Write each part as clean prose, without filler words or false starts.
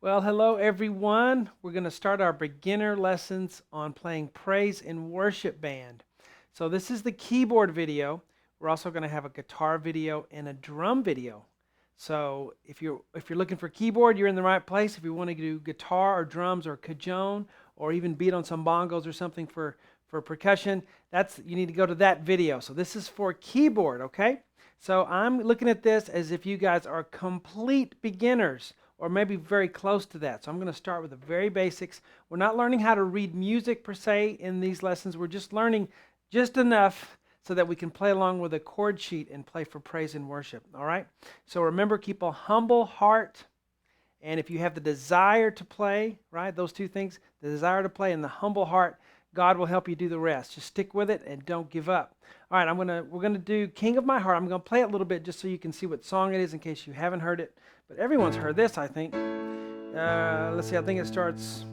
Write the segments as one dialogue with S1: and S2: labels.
S1: Well, hello everyone. We're going to start our beginner lessons on playing praise and worship band. So this is the keyboard video. We're also going to have a guitar video and a drum video. So if you're looking for keyboard, you're in the right place. If you want to do guitar or drums or cajon or even beat on some bongos or something for percussion, you need to go to that video. So this is for keyboard, okay? So I'm looking at this as if you guys are complete beginners, or maybe very close to that. So I'm going to start with the very basics. We're not learning how to read music per se in these lessons. We're just learning just enough so that we can play along with a chord sheet and play for praise and worship. All right? So remember, keep a humble heart. And if you have the desire to play, right, those two things, the desire to play and the humble heart, God will help you do the rest. Just stick with it and don't give up. All right, we're gonna do King of My Heart. I'm gonna play it a little bit just so you can see what song it is in case you haven't heard it. But everyone's heard this, I think. Let's see, I think it starts,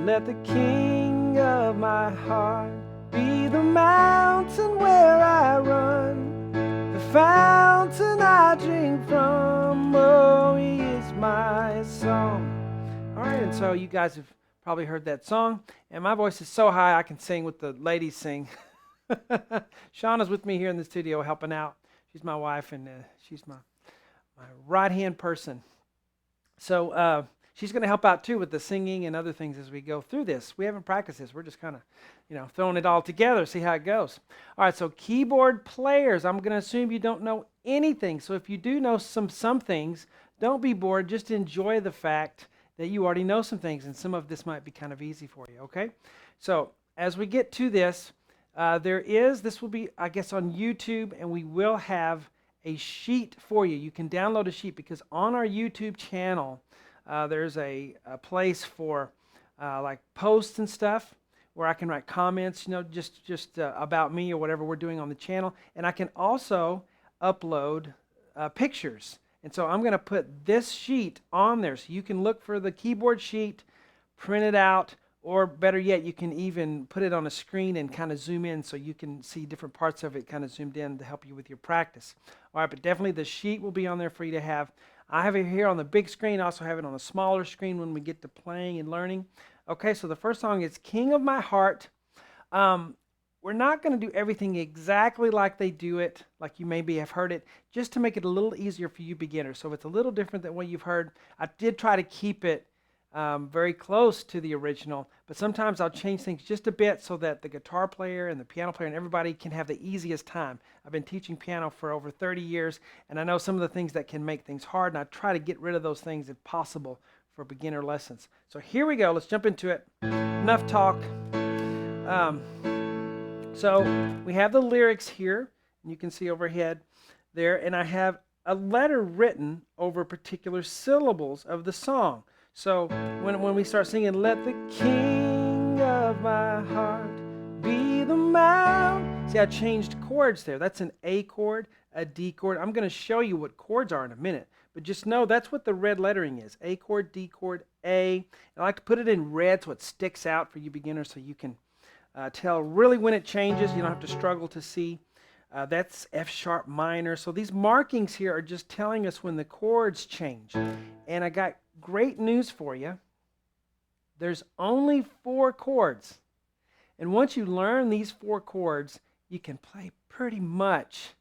S1: let the King of my heart be the mountain where I run, the fountain I drink from, oh, he is my song. All right, and so you guys have probably heard that song, and my voice is so high I can sing what the ladies sing. Shawn is with me here in the studio helping out. She's my wife, and she's my right-hand person. So she's going to help out too with the singing and other things as we go through this. We haven't practiced this. We're just kind of, throwing it all together, see how it goes. All right, so keyboard players, I'm going to assume you don't know anything. So if you do know some things, don't be bored. Just enjoy the fact that you already know some things, and some of this might be kind of easy for you, okay? So as we get to this, this will be, I guess, on YouTube, and we will have a sheet for you. You can download a sheet because on our YouTube channel, there's a place for like posts and stuff where I can write comments, just about me or whatever we're doing on the channel. And I can also upload pictures. And so I'm going to put this sheet on there so you can look for the keyboard sheet, print it out, or better yet, you can even put it on a screen and kind of zoom in so you can see different parts of it kind of zoomed in to help you with your practice. All right, but definitely the sheet will be on there for you to have. I have it here on the big screen. I also have it on a smaller screen when we get to playing and learning. Okay, so the first song is King of My Heart. We're not going to do everything exactly like they do it, like you maybe have heard it, just to make it a little easier for you beginners. So it's a little different than what you've heard. I did try to keep it very close to the original, but sometimes I'll change things just a bit so that the guitar player and the piano player and everybody can have the easiest time. I've been teaching piano for over 30 years, and I know some of the things that can make things hard, and I try to get rid of those things if possible for beginner lessons. So here we go. Let's jump into it. Enough talk. So we have the lyrics here, and you can see overhead there, and I have a letter written over particular syllables of the song. So when we start singing, let the King of my heart be the mountain. See, I changed chords there. That's an A chord, a D chord. I'm going to show you what chords are in a minute. But just know that's what the red lettering is. A chord, D chord, A. And I like to put it in red so it sticks out for you beginners so you can tell really when it changes. You don't have to struggle to see. That's F sharp minor. So these markings here are just telling us when the chords change. And I got great news for you. There's only 4 chords. And once you learn these 4 chords, you can play pretty much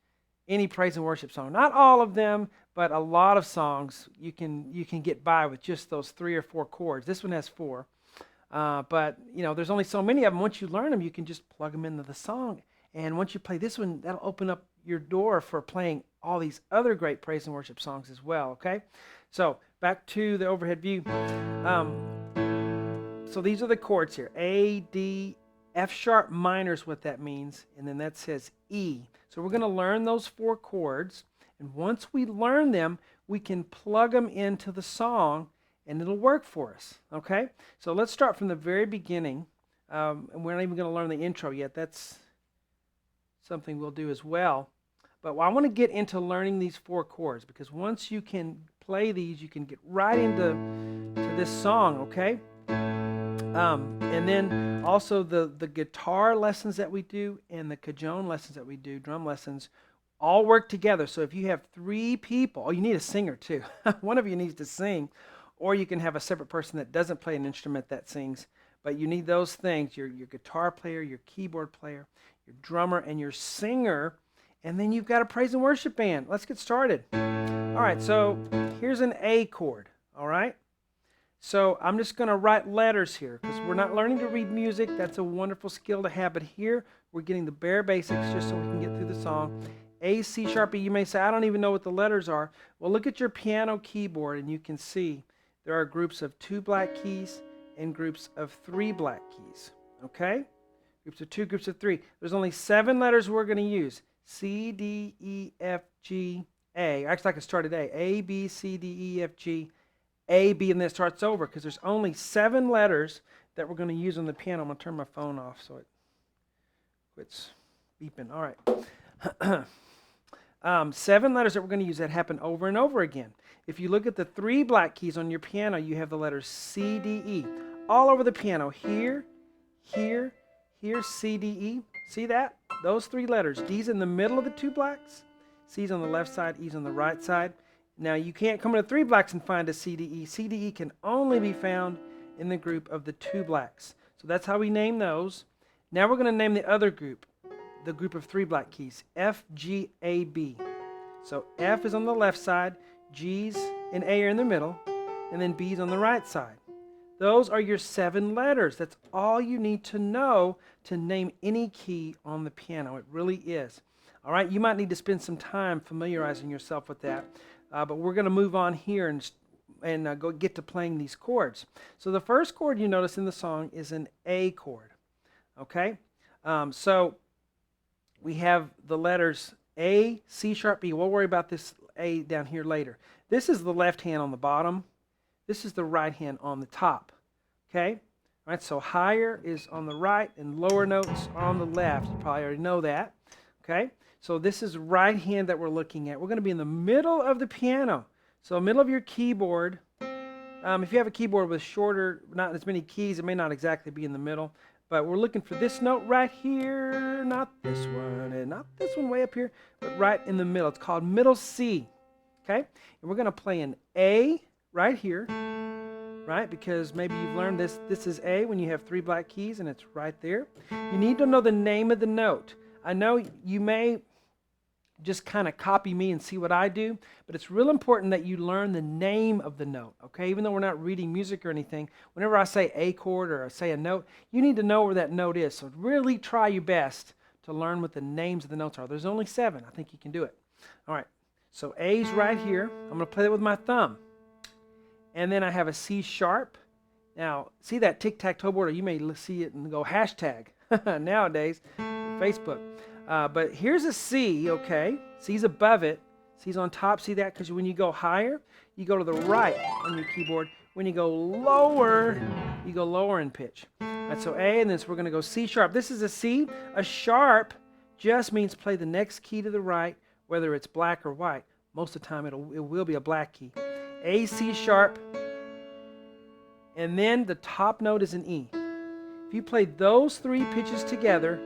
S1: any praise and worship song. Not all of them, but a lot of songs you can get by with just those 3 or 4 chords. This one has 4. But there's only so many of them. Once you learn them, you can just plug them into the song. And once you play this one, that'll open up your door for playing all these other great praise and worship songs as well, okay? So back to the overhead view. So these are the chords here. A, D, F sharp minor is what that means. And then that says E. So we're going to learn those 4 chords. And once we learn them, we can plug them into the song and it'll work for us, okay? So let's start from the very beginning. And we're not even going to learn the intro yet. That's something we'll do as well. But I want to get into learning these 4 chords because once you can play these, you can get right into this song, okay? And then also the guitar lessons that we do and the cajon lessons that we do, drum lessons, all work together. So if you have 3 people, you need a singer too. One of you needs to sing. or you can have a separate person that doesn't play an instrument that sings. But you need those things, your guitar player, your keyboard player, your drummer, and your singer. And then you've got a praise and worship band. Let's get started. All right, so here's an A chord, all right? So I'm just going to write letters here because we're not learning to read music. That's a wonderful skill to have. But here we're getting the bare basics just so we can get through the song. A, C sharp, E. You may say, I don't even know what the letters are. Well, look at your piano keyboard and you can see there are groups of 2 black keys and groups of 3 black keys. Okay? Groups of 2, groups of 3. There's only 7 letters we're going to use. C, D, E, F, G, A. Actually, I can start at A. A, B, C, D, E, F, G, A, B, and then it starts over because there's only 7 letters that we're going to use on the piano. I'm going to turn my phone off so it quits beeping. All right. 7 letters that we're going to use that happen over and over again. If you look at the 3 black keys on your piano, you have the letters C, D, E. All over the piano. Here, here, here, C, D, E. See that? Those 3 letters. D's in the middle of the 2 blacks. C's on the left side, E's on the right side. Now, you can't come to 3 blacks and find a C, D, E. C, D, E can only be found in the group of the 2 blacks. So that's how we name those. Now we're going to name the other group, the group of 3 black keys, F, G, A, B. So F is on the left side, G's and A are in the middle, and then B's on the right side. Those are your 7 letters. That's all you need to know to name any key on the piano. It really is. All right, you might need to spend some time familiarizing yourself with that, but we're going to move on here and go get to playing these chords. So the first chord you notice in the song is an A chord. Okay, so we have the letters A, C sharp, B. We'll worry about this A down here later. This is the left hand on the bottom. This is the right hand on the top. Okay? All right, so higher is on the right and lower notes are on the left. You probably already know that. Okay? So this is right hand that we're looking at. We're going to be in the middle of the piano. So middle of your keyboard. If you have a keyboard with shorter, not as many keys, it may not exactly be in the middle. But we're looking for this note right here, not this one, and not this one way up here, but right in the middle. It's called middle C. Okay? And we're going to play an A right here, right? Because maybe you've learned this. This is A when you have 3 black keys, and it's right there. You need to know the name of the note. I know you may just kind of copy me and see what I do, but it's real important that you learn the name of the note, okay? Even though we're not reading music or anything, whenever I say a chord or I say a note, you need to know where that note is. So really try your best to learn what the names of the notes are. There's only 7. I think you can do it. All right, so A's right here. I'm going to play that with my thumb. And then I have a C sharp. Now, see that tic-tac-toe board, or you may see it and go hashtag nowadays, Facebook. But here's a C, okay? C's above it. C's on top. See that? Because when you go higher, you go to the right on your keyboard. When you go lower, you go lower in pitch. All right, so A, and then so we're going to go C sharp. This is a C. A sharp just means play the next key to the right, whether it's black or white. Most of the time, it will be a black key. A, C sharp, and then the top note is an E. If you play those 3 pitches together,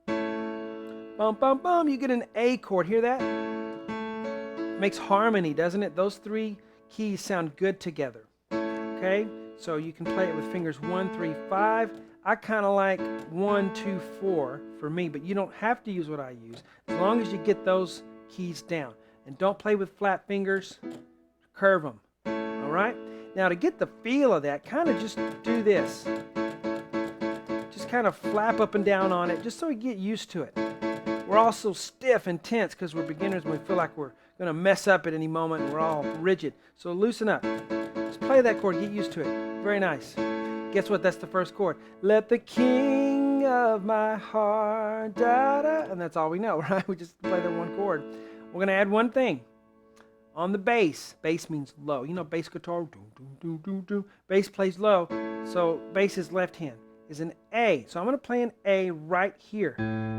S1: bum, bum, bum, you get an A chord. Hear that? It makes harmony, doesn't it? Those 3 keys sound good together. Okay? So you can play it with fingers 1, 3, 5. I kind of like 1, 2, 4 for me, but you don't have to use what I use as long as you get those keys down. And don't play with flat fingers. Curve them. All right? Now to get the feel of that, kind of just do this. Just kind of flap up and down on it just so we get used to it. We're all so stiff and tense because we're beginners and we feel like we're going to mess up at any moment and we're all rigid. So loosen up. Just play that chord. Get used to it. Very nice. Guess what? That's the first chord. Let the King of my heart, da-da. And that's all we know, right? We just play that one chord. We're going to add one thing. On the bass. Bass means low. You know bass guitar. Bass plays low. So bass is left hand. Is an A. So I'm going to play an A right here.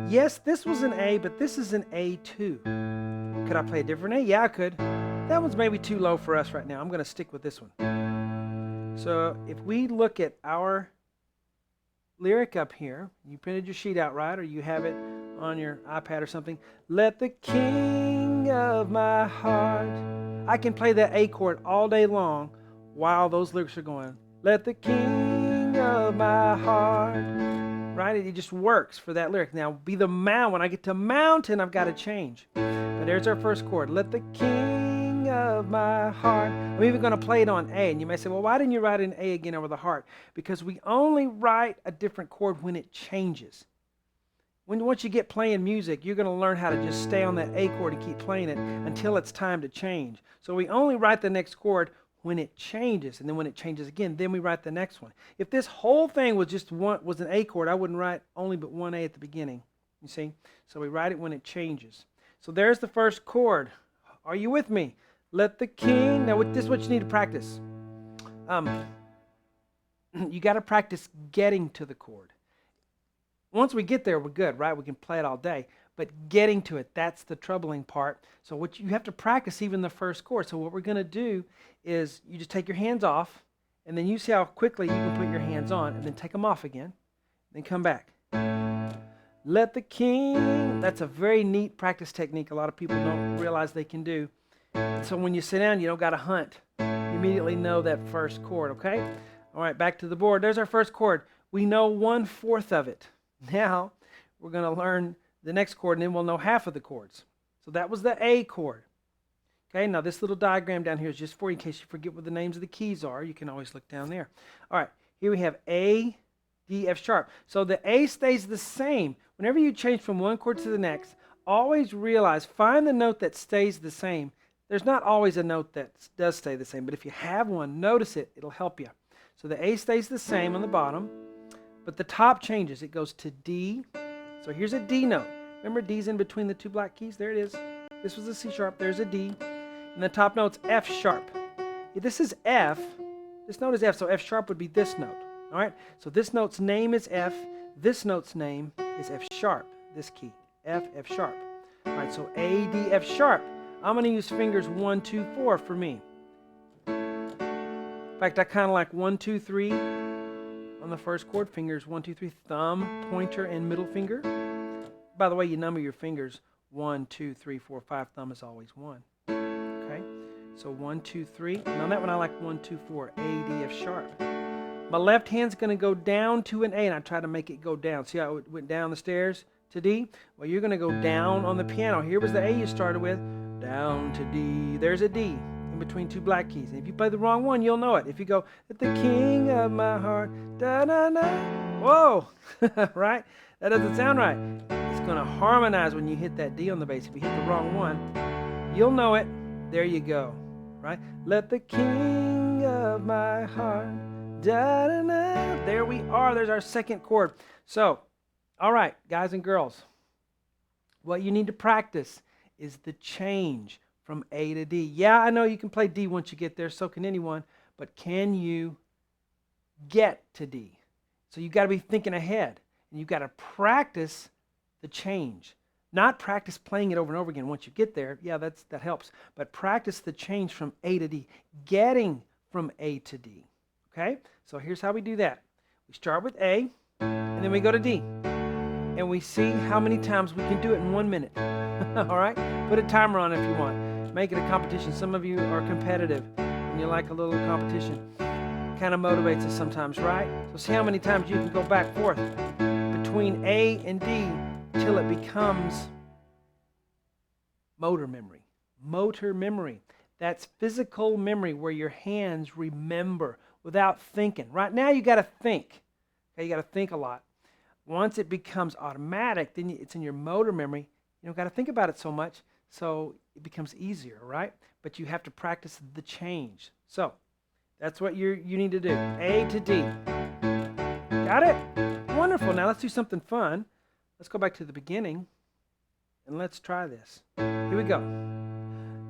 S1: Yes, this was an A, but this is an A too. Could I play a different A? Yeah, I could. That one's maybe too low for us right now. I'm going to stick with this one. So if we look at our lyric up here, you printed your sheet out, right? Or you have it on your iPad or something. Let the King of my heart. I can play that A chord all day long, while those lyrics are going, let the king of my heart, right? It just works for that lyric. Now, be the mountain. When I get to mountain, I've got to change. But there's our first chord. Let the king of my heart. I'm even going to play it on A. And you may say, well, why didn't you write an A again over the heart? Because we only write a different chord when it changes. Once you get playing music, you're going to learn how to just stay on that A chord and keep playing it until it's time to change. So we only write the next chord when it changes, and then when it changes again, then we write the next one. If this whole thing was just was an A chord, I wouldn't write only but one A at the beginning. You see? So we write it when it changes. So there's the first chord. Are you with me? Let the king. Now, this is what you need to practice. You got to practice getting to the chord. Once we get there, we're good, right? We can play it all day. But getting to it, that's the troubling part. So what you have to practice even the first chord. So what we're going to do is you just take your hands off, and then you see how quickly you can put your hands on, and then take them off again, then come back. Let the king. That's a very neat practice technique a lot of people don't realize they can do. So when you sit down, you don't got to hunt. You immediately know that first chord, okay? All right, back to the board. There's our first chord. We know 1/4 of it. Now, we're going to learn the next chord, and then we'll know half of the chords. So that was the A chord. Okay, now this little diagram down here is just for you in case you forget what the names of the keys are. You can always look down there. All right, here we have A, D, F sharp. So the A stays the same. Whenever you change from one chord to the next, always realize, find the note that stays the same. There's not always a note that does stay the same, but if you have one, notice it. It'll help you. So the A stays the same on the bottom. But the top changes. It goes to D. So here's a D note. Remember D's in between the two black keys? There it is. This was a C sharp. There's a D. And the top note's F sharp. This is F. This note is F, so F sharp would be this note. All right? So this note's name is F. This note's name is F sharp. This key. F, F sharp. All right, so A, D, F sharp. I'm going to use fingers 1, 2, 4 for me. In fact, I kind of like 1, 2, 3. On the first chord, fingers 1, 2, 3, thumb, pointer, and middle finger. By the way, you number your fingers 1, 2, 3, 4, 5. Thumb is always 1. Okay, so 1, 2, 3. And on that one, I like 1, 2, 4. A, D, F sharp. My left hand's going to go down to an A, and I try to make it go down. See how it went down the stairs to D? Well, you're going to go down on the piano. Here was the A you started with. Down to D. There's a D in between two black keys. And if you play the wrong one, you'll know it. If you go, at the king of my heart, da-da-da, whoa, right? That doesn't sound right. It's going to harmonize when you hit that D on the bass. If you hit the wrong one, you'll know it. There you go, right? Let the king of my heart, da-da-da. There we are. There's our second chord. So, all right, guys and girls, what you need to practice is the change from A to D. Yeah, I know you can play D once you get there, so can anyone, but can you get to D? So you've got to be thinking ahead, and you've got to practice the change. Not practice playing it over and over again once you get there. Yeah, that helps. But practice the change from A to D, getting from A to D. Okay? So here's how we do that. We start with A, and then we go to D. And we see how many times we can do it in 1 minute. All right? Put a timer on if you want. Make it a competition. Some of you are competitive and you like a little competition. Kind of motivates us sometimes, right? So see how many times you can go back and forth between A and D till it becomes motor memory. Motor memory. That's physical memory where your hands remember without thinking. Right now you got to think. Okay, you got to think a lot. Once it becomes automatic, then it's in your motor memory. You don't got to think about it so much. So it becomes easier, right? But you have to practice the change. So that's what you need to do. A to D. Got it? Wonderful. Now let's do something fun. Let's go back to the beginning and let's try this. Here we go.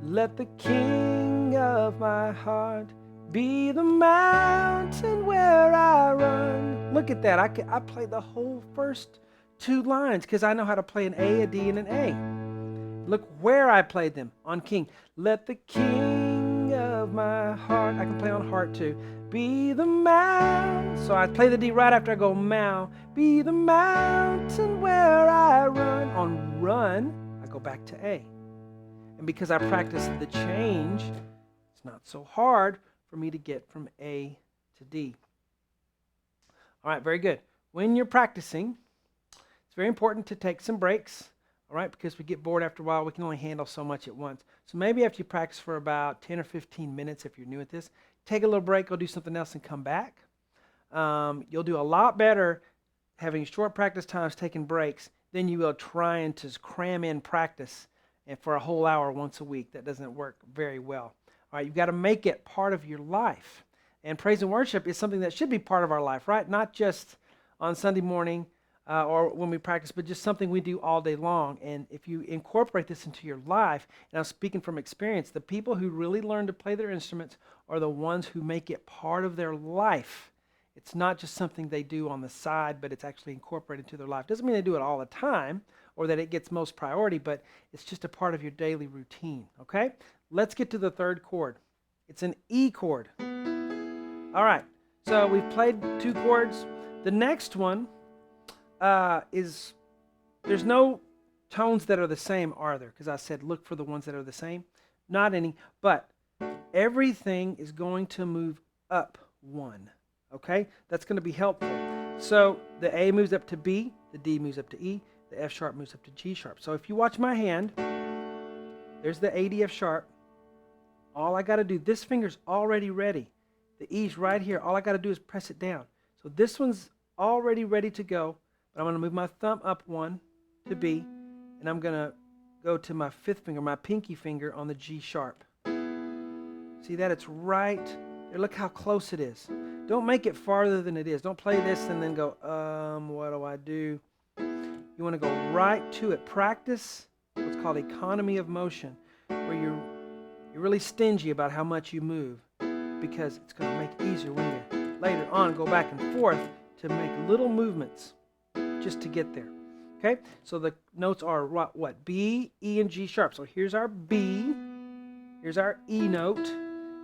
S1: Let the king of my heart be the mountain where I run. Look at that. I played the whole first 2 lines because I know how to play an A, a D, and an A. Look where I played them, on king. Let the king of my heart, I can play on heart too, be the mountain. So I play the D right after I go mow. Be the mountain where I run. On run, I go back to A. And because I practiced the change, it's not so hard for me to get from A to D. All right, very good. When you're practicing, it's very important to take some breaks, all right, because we get bored after a while. We can only handle so much at once. So maybe after you practice for about 10 or 15 minutes, if you're new at this, take a little break, go do something else and come back. You'll do a lot better having short practice times, taking breaks, than you will trying to cram in practice and for a whole hour once a week. That doesn't work very well. All right, you've got to make it part of your life. And praise and worship is something that should be part of our life, right? Not just on Sunday morning or when we practice, but just something we do all day long. And if you incorporate this into your life, and I'm speaking from experience, the people who really learn to play their instruments are the ones who make it part of their life. It's not just something they do on the side, but it's actually incorporated into their life. Doesn't mean they do it all the time or that it gets most priority, but it's just a part of your daily routine, okay? Let's get to the third chord. It's an E chord. All right, so we've played 2 chords. The next one there's no tones that are the same, are there? Because I said look for the ones that are the same. Not any, but everything is going to move up 1, okay? That's going to be helpful. So the A moves up to B, the D moves up to E, the F sharp moves up to G sharp. So if you watch my hand, there's the A, D, F sharp. All I got to do, this finger's already ready. The E's right here. All I got to do is press it down. So this one's already ready to go, but I'm going to move my thumb up 1 to B, and I'm going to go to my 5th finger, my pinky finger on the G sharp. See that? It's right there. Look how close it is. Don't make it farther than it is. Don't play this and then go, what do I do? You want to go right to it. Practice what's called economy of motion, where you're really stingy about how much you move, because it's going to make it easier when you later on go back and forth to make little movements just to get there. Okay, so the notes are what? B, E, and G sharp. So here's our B, here's our E note,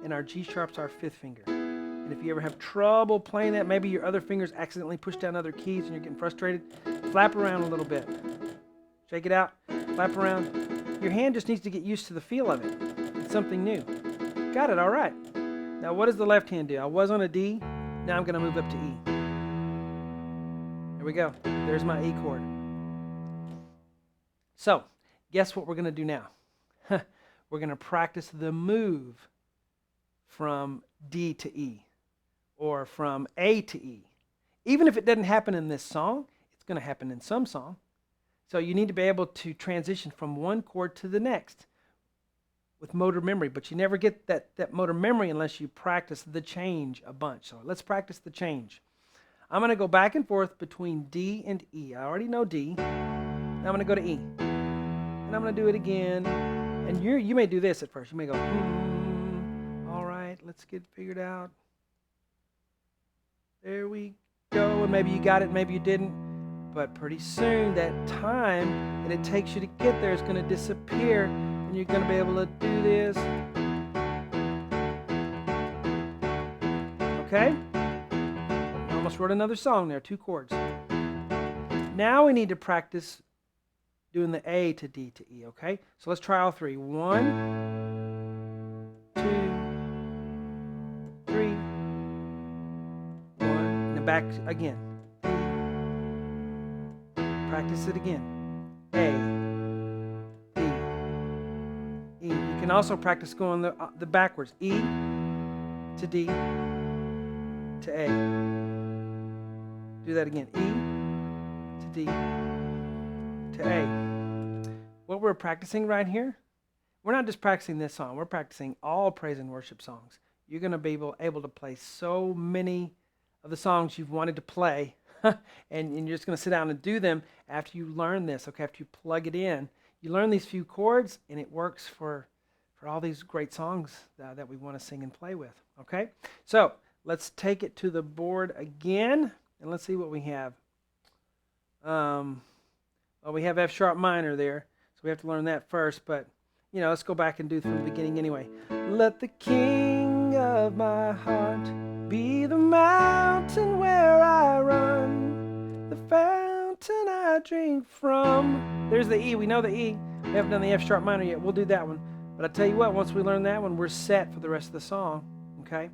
S1: and our G sharp's our 5th finger. And if you ever have trouble playing that, maybe your other fingers accidentally push down other keys and you're getting frustrated, flap around a little bit. Shake it out, flap around. Your hand just needs to get used to the feel of it. It's something new. Got it, all right. Now what does the left hand do? I was on a D, now I'm going to move up to E. There we go. There's my E chord. So, guess what we're going to do now? We're going to practice the move from D to E, or from A to E. Even if it doesn't happen in this song, it's going to happen in some song. So you need to be able to transition from one chord to the next with motor memory, but you never get that motor memory unless you practice the change a bunch. So let's practice the change. I'm going to go back and forth between D and E. I already know D. Now I'm going to go to E. And I'm going to do it again. And you may do this at first. You may go, all right, let's get it figured out. There we go. And maybe you got it, maybe you didn't. But pretty soon that time that it takes you to get there is going to disappear. And you're going to be able to do this. Okay? Almost wrote another song there, 2 chords. Now we need to practice doing the A to D to E, okay? So let's try all 3. 1, 2, 3, 1. And then back again. D. Practice it again. A, D, E. You can also practice going the backwards. E to D to A. Do that again. E to D to A. What we're practicing right here, we're not just practicing this song. We're practicing all praise and worship songs. You're going to be able to play so many of the songs you've wanted to play, and you're just going to sit down and do them after you learn this. Okay, after you plug it in, you learn these few chords, and it works for all these great songs that we want to sing and play with. Okay, so let's take it to the board again. And let's see what we have. Well, we have F sharp minor there, so we have to learn that first. But, let's go back and do it from the beginning anyway. Let the king of my heart be the mountain where I run, the fountain I drink from. There's the E. We know the E. We haven't done the F sharp minor yet. We'll do that one. But I tell you what, once we learn that one, we're set for the rest of the song. Okay.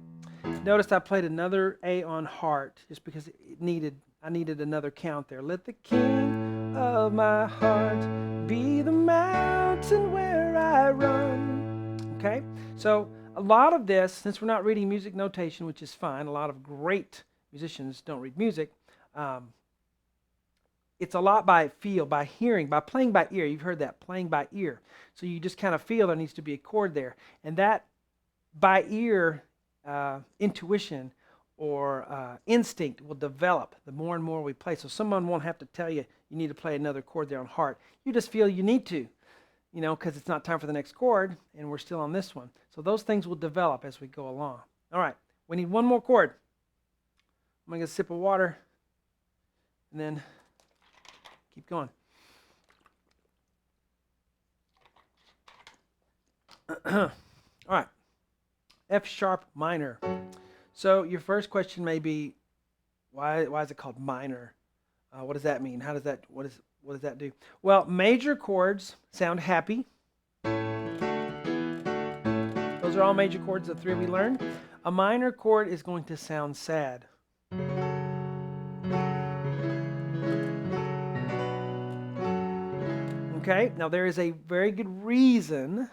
S1: Notice I played another A on heart just because I needed another count there. Let the king of my heart be the mountain where I run. Okay. So a lot of this, since we're not reading music notation, which is fine, a lot of great musicians don't read music. It's a lot by feel, by hearing, by playing by ear. You've heard that, playing by ear. So you just kind of feel there needs to be a chord there. And that by ear intuition or instinct will develop the more and more we play. So someone won't have to tell you you need to play another chord there on heart. You just feel you need to, you know, because it's not time for the next chord and we're still on this one. So those things will develop as we go along. All right, we need one more chord. I'm going to get a sip of water and then keep going. All right, F sharp minor. So your first question may be, why is it called minor? What does that mean? What does that do? Well, major chords sound happy. Those are all major chords, the three we learned. A minor chord is going to sound sad. Okay, now there is a very good reason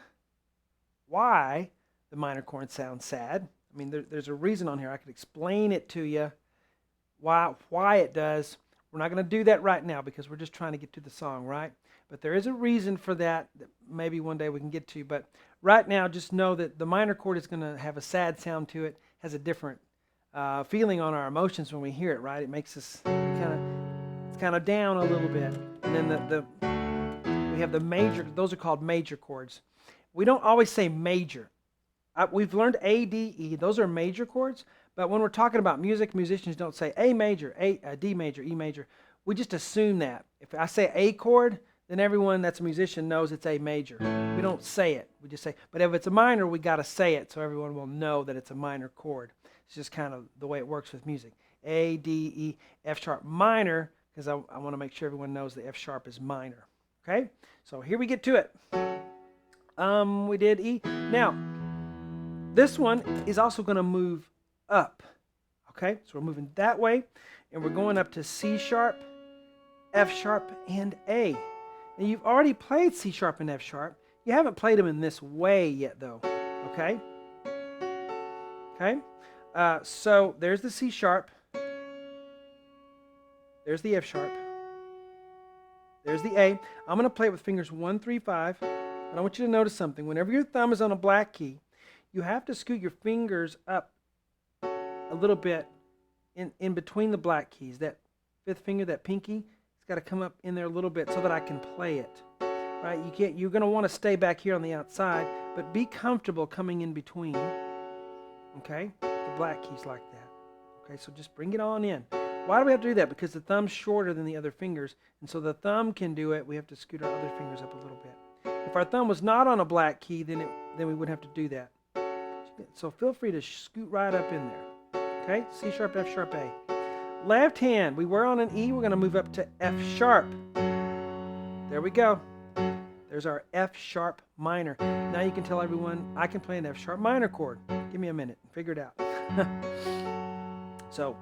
S1: why the minor chord sounds sad. I mean, there's a reason on here. I could explain it to you, why it does. We're not going to do that right now because we're just trying to get to the song, right? But there is a reason for that maybe one day we can get to. But right now, just know that the minor chord is going to have a sad sound to it, has a different feeling on our emotions when we hear it, right? It makes us kind of down a little bit. And then we have the major, those are called major chords. We don't always say major. We've learned A, D, E. Those are major chords. But when we're talking about music, musicians don't say A major, D major, E major. We just assume that. If I say A chord, then everyone that's a musician knows it's A major. We don't say it. We just say, but if it's a minor, we got to say it so everyone will know that it's a minor chord. It's just kind of the way it works with music. A, D, E, F sharp minor, because I want to make sure everyone knows the F sharp is minor. Okay? So here we get to it. We did E. Now, this one is also going to move up. Okay, so we're moving that way, and we're going up to C sharp, F sharp, and A. And you've already played C sharp and F sharp. You haven't played them in this way yet, though. Okay? Okay? So there's the C sharp. There's the F sharp. There's the A. I'm going to play it with fingers 1, 3, 5. But I want you to notice something. Whenever your thumb is on a black key, you have to scoot your fingers up a little bit in between the black keys. That fifth finger, that pinky, it's got to come up in there a little bit so that I can play it. Right? You're going to want to stay back here on the outside, but be comfortable coming in between. Okay? The black keys like that. Okay, so just bring it on in. Why do we have to do that? Because the thumb's shorter than the other fingers, and so the thumb can do it. We have to scoot our other fingers up a little bit. If our thumb was not on a black key, then we wouldn't have to do that. So feel free to scoot right up in there. Okay? C sharp, F sharp, A. Left hand, we were on an E, we're going to move up to F sharp. There we go. There's our F sharp minor. Now you can tell everyone I can play an F sharp minor chord. Give me a minute and figure it out. So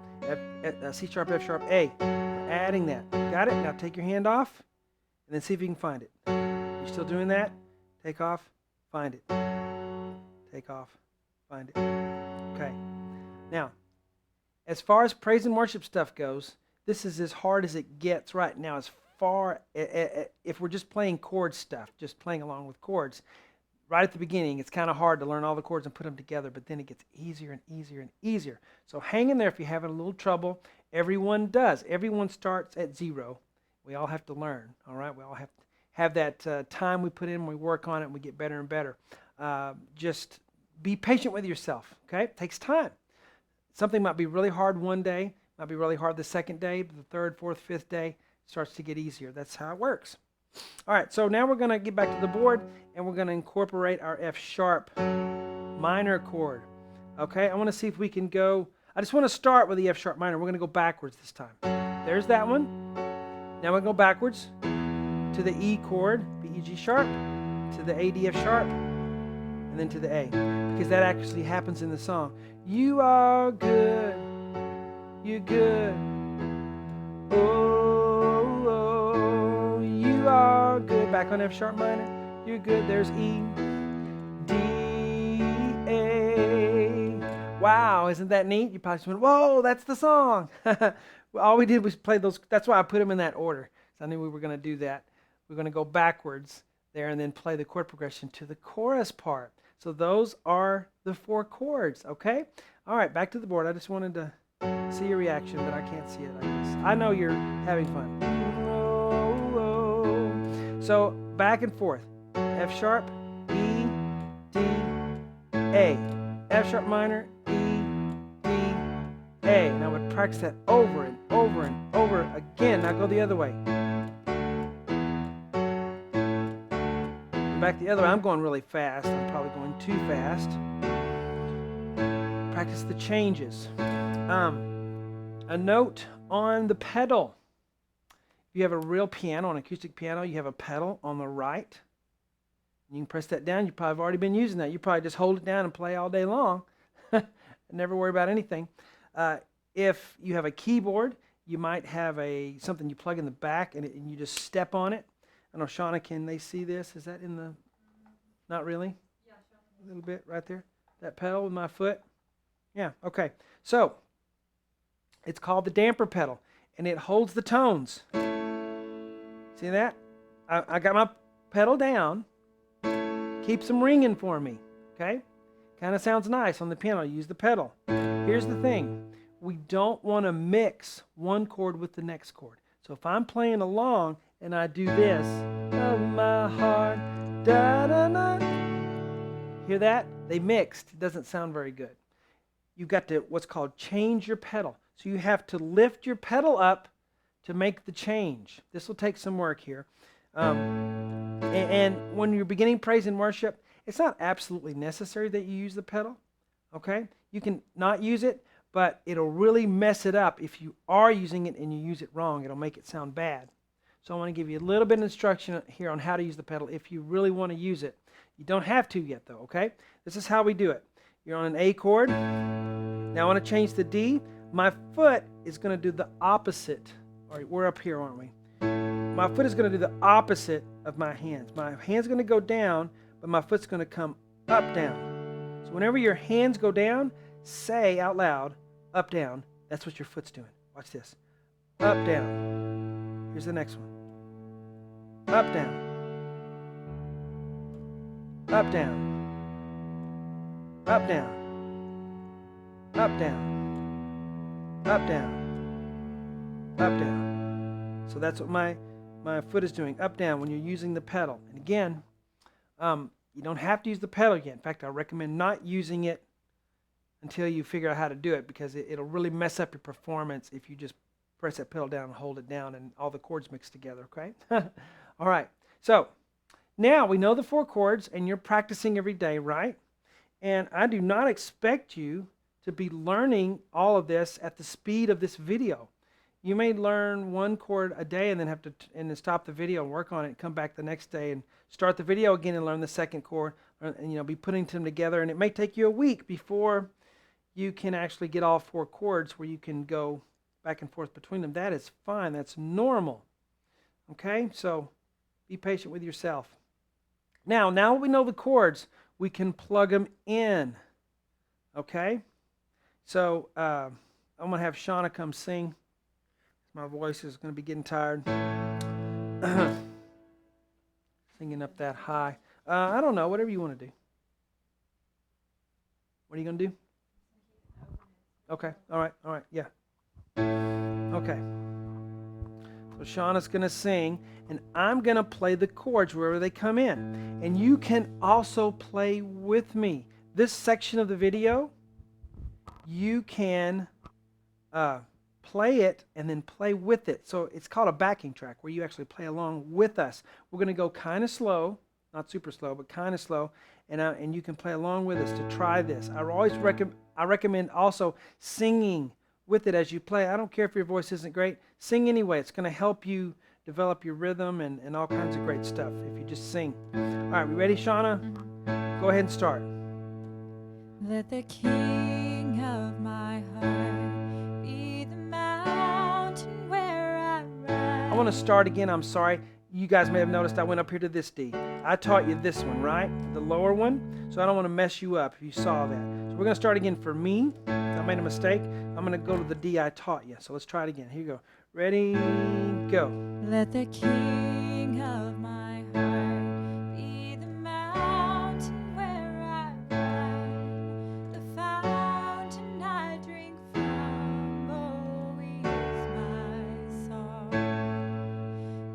S1: C sharp, F sharp, A. Adding that. Got it? Now take your hand off and then see if you can find it. You still doing that? Take off, find it. Take off, find it. Okay. Now, as far as praise and worship stuff goes, this is as hard as it gets right now. As far if we're just playing chord stuff, just playing along with chords, right at the beginning, it's kind of hard to learn all the chords and put them together, but then it gets easier and easier and easier. So hang in there if you're having a little trouble. Everyone does. Everyone starts at 0. We all have to learn, all right? We all have that time we put in, we work on it, and we get better and better. Just be patient with yourself, okay? It takes time. Something might be really hard one day, might be really hard the second day, but the third, fourth, fifth day starts to get easier. That's how it works. All right, so now we're going to get back to the board, and we're going to incorporate our F sharp minor chord. Okay, I want to see if we can go. I just want to start with the F sharp minor. We're going to go backwards this time. There's that one. Now we're going to go backwards to the E chord, the E G sharp, to the A D F sharp, and then to the A, because that actually happens in the song. You are good, you're good. Oh, oh, you are good. Back on F sharp minor, you're good. There's E, D, A. Wow, isn't that neat? You probably just went, whoa, that's the song. Well, all we did was play those. That's why I put them in that order. So I knew we were going to do that. We're going to go backwards there and then play the chord progression to the chorus part. So those are the 4 chords, okay? All right, back to the board. I just wanted to see your reaction, but I can't see it, I guess. I know you're having fun. Oh, oh. So back and forth. F sharp, E, D, A. F sharp minor, E, D, A. And I would practice that over and over and over again. Now go the other way. Back the other way. I'm going really fast. I'm probably going too fast. Practice the changes. A note on the pedal. If you have a real piano, an acoustic piano, you have a pedal on the right. You can press that down. You probably have already been using that. You probably just hold it down and play all day long. Never worry about anything. If you have a keyboard, you might have something you plug in the back and you just step on it. I don't know, Shawn, can they see this? Is that in the, not really? Yeah, a little bit right there. That pedal with my foot? Yeah, okay. So, it's called the damper pedal, and it holds the tones. See that? I got my pedal down, keeps them ringing for me, okay? Kind of sounds nice on the piano. Use the pedal. Here's the thing. We don't want to mix one chord with the next chord. So if I'm playing along and I do this, of my heart, da da da. Hear that? They mixed. It doesn't sound very good. You've got to what's called change your pedal. So you have to lift your pedal up to make the change. This will take some work here. And when you're beginning praise and worship, it's not absolutely necessary that you use the pedal. Okay? You can not use it, but it'll really mess it up if you are using it and you use it wrong. It'll make it sound bad. So I want to give you a little bit of instruction here on how to use the pedal if you really want to use it. You don't have to yet though, okay? This is how we do it. You're on an A chord. Now I want to change the D. My foot is going to do the opposite. All right, we're up here, aren't we? My foot is going to do the opposite of my hands. My hand's going to go down, but my foot's going to come up, down. So whenever your hands go down, say out loud, up, down. That's what your foot's doing. Watch this. Up, down. Here's the next one. Up, down. Up, down. Up, down. Up, down. Up, down. Up, down. So that's what my foot is doing. Up, down when you're using the pedal. And again, you don't have to use the pedal yet. In fact, I recommend not using it until you figure out how to do it, because it'll really mess up your performance if you just press that pedal down and hold it down and all the chords mix together, okay? All right, so now we know the 4 chords and you're practicing every day, right? And I do not expect you to be learning all of this at the speed of this video. You may learn 1 chord a day and then have to then stop the video and work on it and come back the next day and start the video again and learn the 2nd chord and be putting them together. And it may take you a week before you can actually get all 4 chords where you can go back and forth between them. That is fine. That's normal. Okay? So be patient with yourself. Now we know the chords, we can plug them in. Okay? So I'm going to have Shawn come sing. My voice is going to be getting tired. Singing up that high. I don't know, whatever you want to do. What are you going to do? Okay, all right, yeah. Okay. So Shawn is going to sing, and I'm going to play the chords wherever they come in. And you can also play with me. This section of the video, you can play it and then play with it. So it's called a backing track where you actually play along with us. We're going to go kind of slow, not super slow, but kind of slow, and you can play along with us to try this. I recommend also singing with it as you play. I don't care if your voice isn't great. Sing anyway. It's going to help you develop your rhythm and all kinds of great stuff if you just sing. All right, we ready, Shauna? Go ahead and start.
S2: Let the King of my heart be the mountain where I ride.
S1: I want to start again. I'm sorry. You guys may have noticed I went up here to this D. I taught you this one, right? The lower one. So I don't want to mess you up if you saw that. So we're going to start again for me. I made a mistake. I'm going to go to the D I taught you. So let's try it again. Here you go. Ready, go.
S2: Let the King of my heart be the mountain where I ride. The fountain I drink from always my song.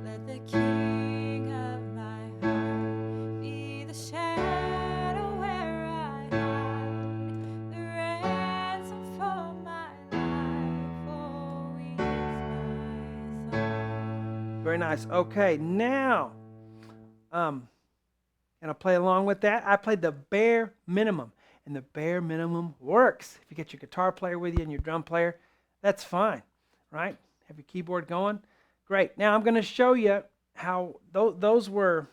S2: Let the King of my heart be the shadow where I hide. The ransom for my life always my song.
S1: Very nice. Okay, now, and I'll play along with that. I played the bare minimum, and the bare minimum works. If you get your guitar player with you and your drum player, that's fine, right? Have your keyboard going. Great. Now I'm going to show you how those were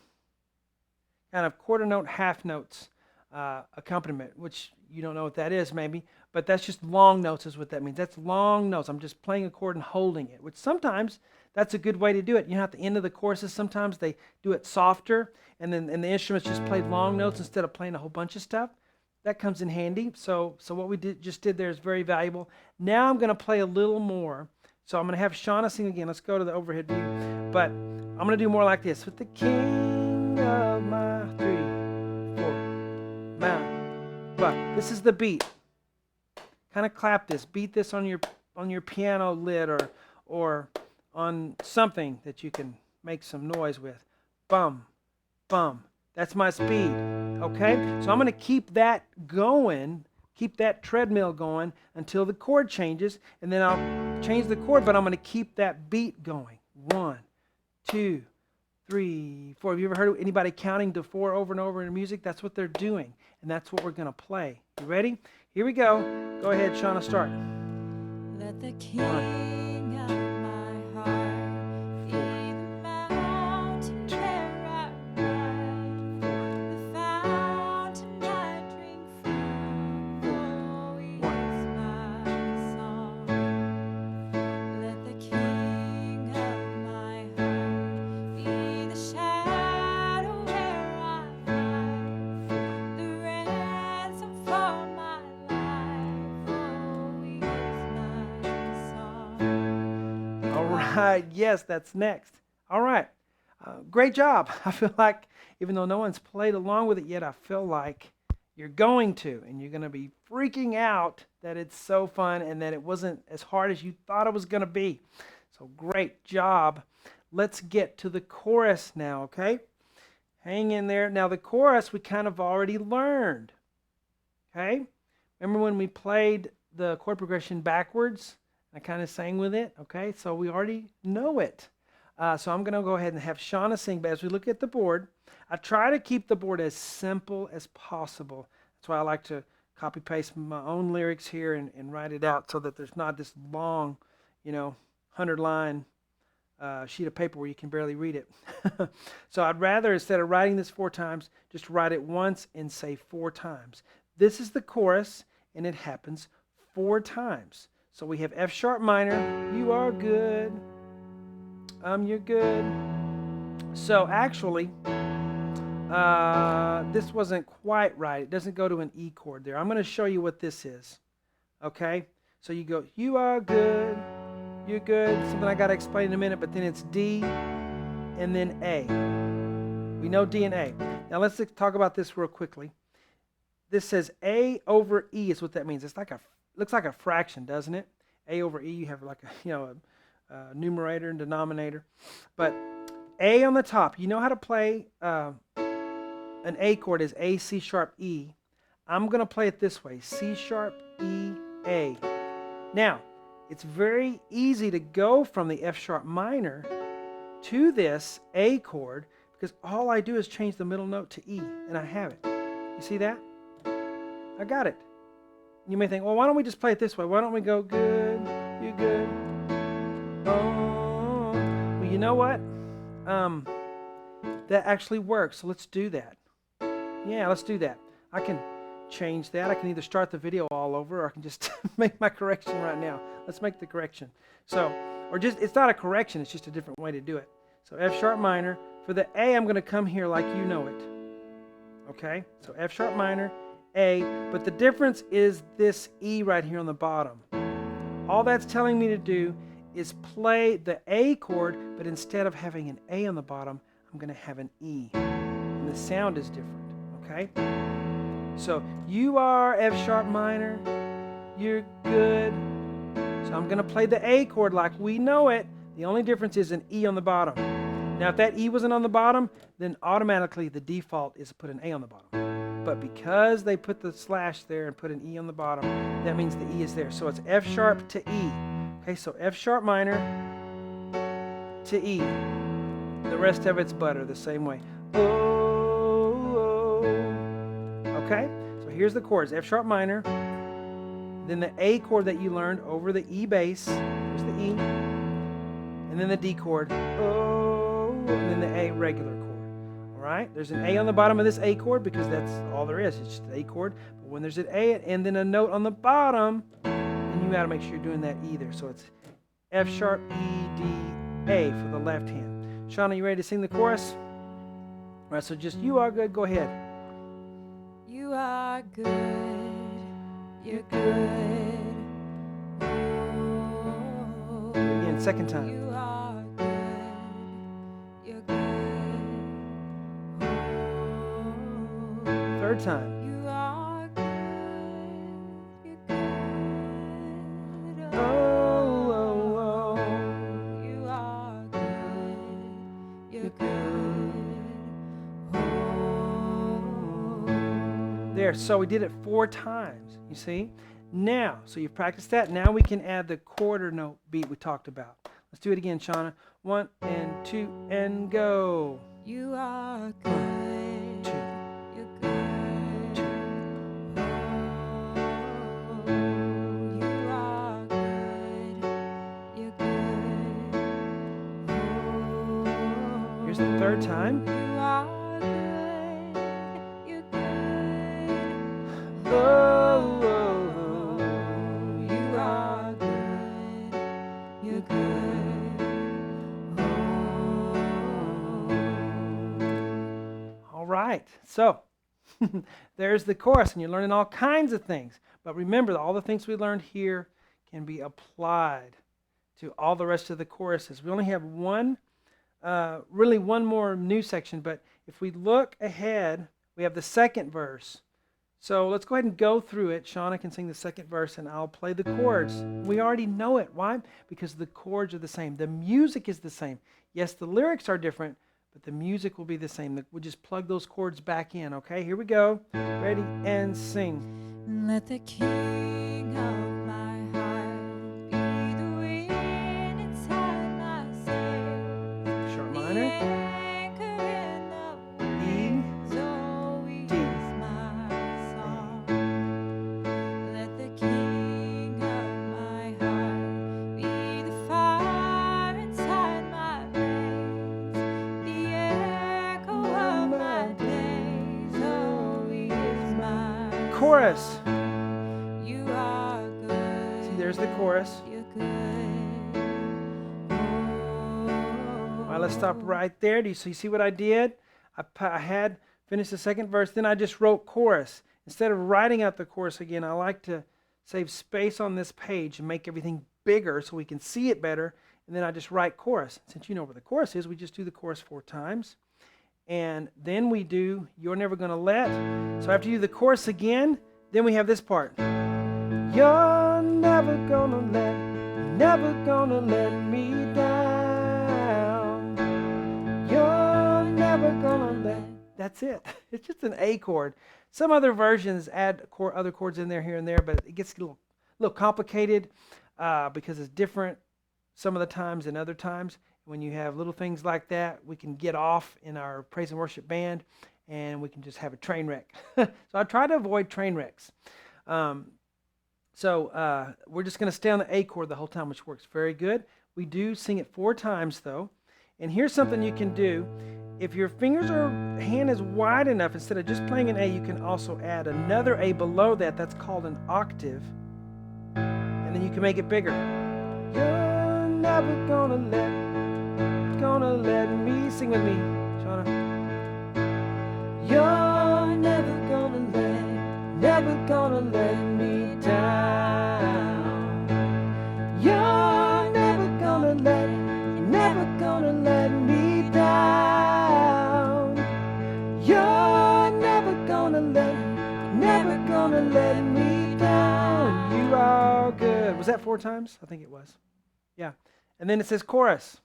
S1: kind of quarter note, half notes accompaniment, which you don't know what that is maybe, but that's just long notes is what that means. That's long notes. I'm just playing a chord and holding it, which sometimes that's a good way to do it. You know, at the end of the choruses, sometimes they do it softer, and the instruments just played long notes instead of playing a whole bunch of stuff. That comes in handy. So what we just did there is very valuable. Now I'm going to play a little more. So I'm going to have Shawn sing again. Let's go to the overhead view. But I'm going to do more like this. With the King of my 3, 4, Mount. But this is the beat. Kind of clap this. Beat this on your piano lid or on something that you can make some noise with. Bum, bum. That's my speed. Okay? So I'm going to keep that going, keep that treadmill going until the chord changes, and then I'll change the chord, but I'm going to keep that beat going. 1, 2, 3, 4. Have you ever heard of anybody counting to 4 over and over in music? That's what they're doing, and that's what we're going to play. You ready? Here we go. Go ahead, Shawn, start.
S2: Let the King of my heart be the mountain where I ride. The fountain I drink from always my song. Let the King of my heart be the shadow where I hide. The ransom for my life always my song.
S1: All right. Yes, that's next. All right. Great job. I feel like, even though no one's played along with it yet, I feel like you're going to, and you're going to be freaking out that it's so fun and that it wasn't as hard as you thought it was going to be. So great job. Let's get to the chorus now, okay? Hang in there. Now the chorus we kind of already learned, okay? Remember when we played the chord progression backwards? I kind of sang with it, okay? So we already know it. So I'm going to go ahead and have Shawn sing, but as we look at the board, I try to keep the board as simple as possible. That's why I like to copy paste my own lyrics here and write it out so that there's not this long, 100-line sheet of paper where you can barely read it. So I'd rather, instead of writing this 4 times, just write it once and say 4 times. This is the chorus, and it happens 4 times. So we have F sharp minor, you are good, you're good. So actually, this wasn't quite right. It doesn't go to an E chord there. I'm going to show you what this is. Okay? So you go, you are good, you're good. Something I got to explain in a minute, but then it's D and then A. We know D and A. Now let's talk about this real quickly. This says A over E is what that means. It's like looks like a fraction, doesn't it? A over E, you have like a numerator and denominator. But A on the top, you know how to play an A chord is A, C sharp, E. I'm going to play it this way, C sharp, E, A. Now, it's very easy to go from the F sharp minor to this A chord because all I do is change the middle note to E, and I have it. You see that? I got it. You may think, well, why don't we just play it this way? Why don't we go good, you good? Oh, well, you know what? That actually works, so let's do that. Yeah, let's do that. I can change that. I can either start the video all over or I can just make my correction right now. Let's make the correction. So, or just, it's not a correction, it's just a different way to do it. So F sharp minor. For the A, I'm going to come here like you know it. Okay? So F sharp minor, A, but the difference is this E right here on the bottom. All that's telling me to do is play the A chord, but instead of having an A on the bottom, I'm going to have an E. And the sound is different, okay? So you are F sharp minor, you're good. So I'm going to play the A chord like we know it. The only difference is an E on the bottom. Now if that E wasn't on the bottom, then automatically the default is to put an A on the bottom. But because they put the slash there and put an E on the bottom, that means the E is there. So it's F sharp to E. Okay, so F sharp minor to E. The rest of it's butter, the same way. Oh, okay, so here's the chords. F sharp minor, then the A chord that you learned over the E bass. Here's the E. And then the D chord. Oh, and then the A regular chord. Right? There's an A on the bottom of this A chord because that's all there is. It's just the A chord. But when there's an A and then a note on the bottom, then you got to make sure you're doing that either. So it's F sharp, E, D, A for the left hand. Shawn, are you ready to sing the chorus? All right, so just you are good. Go ahead.
S2: You are good. You're good. Oh,
S1: Again, second time.
S2: you are good. You're good. Oh,
S1: Third time.
S2: you are good. You're good.
S1: Oh, oh, oh.
S2: You are good. You're good. Oh.
S1: There, so we did it 4 times, you see? Now, so you've practiced that. Now we can add the quarter note beat we talked about. Let's do it again, Shauna. 1 and 2 and go.
S2: You are good.
S1: 2.
S2: You're good. Oh, you are good. You're good. Oh,
S1: Here's the third time.
S2: you are good. You're good.
S1: Oh, oh,
S2: You are good. You're good. Oh.
S1: All right, so there's the chorus, and you're learning all kinds of things. But remember that all the things we learned here can be applied to all the rest of the choruses. We only have really one more new section, but if we look ahead, we have the second verse. So let's go ahead and go through it. Shauna can sing the second verse, and I'll play the chords. We already know it. Why? Because the chords are the same. The music is the same. Yes, the lyrics are different, but the music will be the same. We'll just plug those chords back in, okay? Here we go. Ready, and sing.
S2: Let the king of my heart be the wind inside my sails.
S1: Sharp
S2: The
S1: minor.
S2: anchor in the
S1: E,
S2: waves, always
S1: D,
S2: my song. Let the king of my heart be the fire inside my veins, the echo of my days, always my
S1: chorus.
S2: You are good.
S1: See, there's the chorus.
S2: You're good.
S1: All right, let's stop right there. So you see what I did? I had finished the second verse, then I just wrote chorus. Instead of writing out the chorus again, I like to save space on this page and make everything bigger so we can see it better, and then I just write chorus. Since you know where the chorus is, we just do the chorus 4 times. And then we do You're Never Gonna Let. So after you do the chorus again, then we have this part. You're never gonna let me down. You're never gonna let. That's it. It's just an A chord. Some other versions add other chords in there here and there, but it gets a little complicated because it's different some of the times than other times. When you have little things like that, we can get off in our praise and worship band, and we can just have a train wreck. So I try to avoid train wrecks. So we're just going to stay on the A chord the whole time, which works very good. We do sing it 4 times, though. And here's something you can do. If your hand is wide enough, instead of just playing an A, you can also add another A below that. That's called an octave. And then you can make it bigger. You're never gonna let me sing with me, Shauna. You're never gonna let me down. You're never gonna let me down. You're never gonna let me down. You are good. Was that 4 times? I think it was. Yeah. And then it says chorus.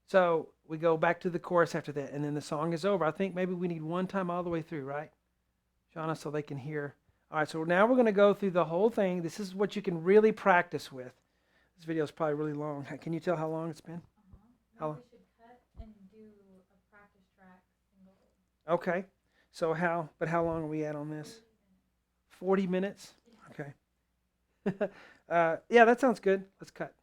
S1: So we go back to the chorus after that, and then the song is over. I think maybe we need one time all the way through, right, Shauna, so they can hear. All right, so now we're going to go through the whole thing. This is what you can really practice with. This video is probably really long. Can you tell how long it's been? How long?
S2: We should cut and do a practice track single.
S1: Okay. So how long are we at on this? 40 minutes? Okay. Yeah, that sounds good. Let's cut.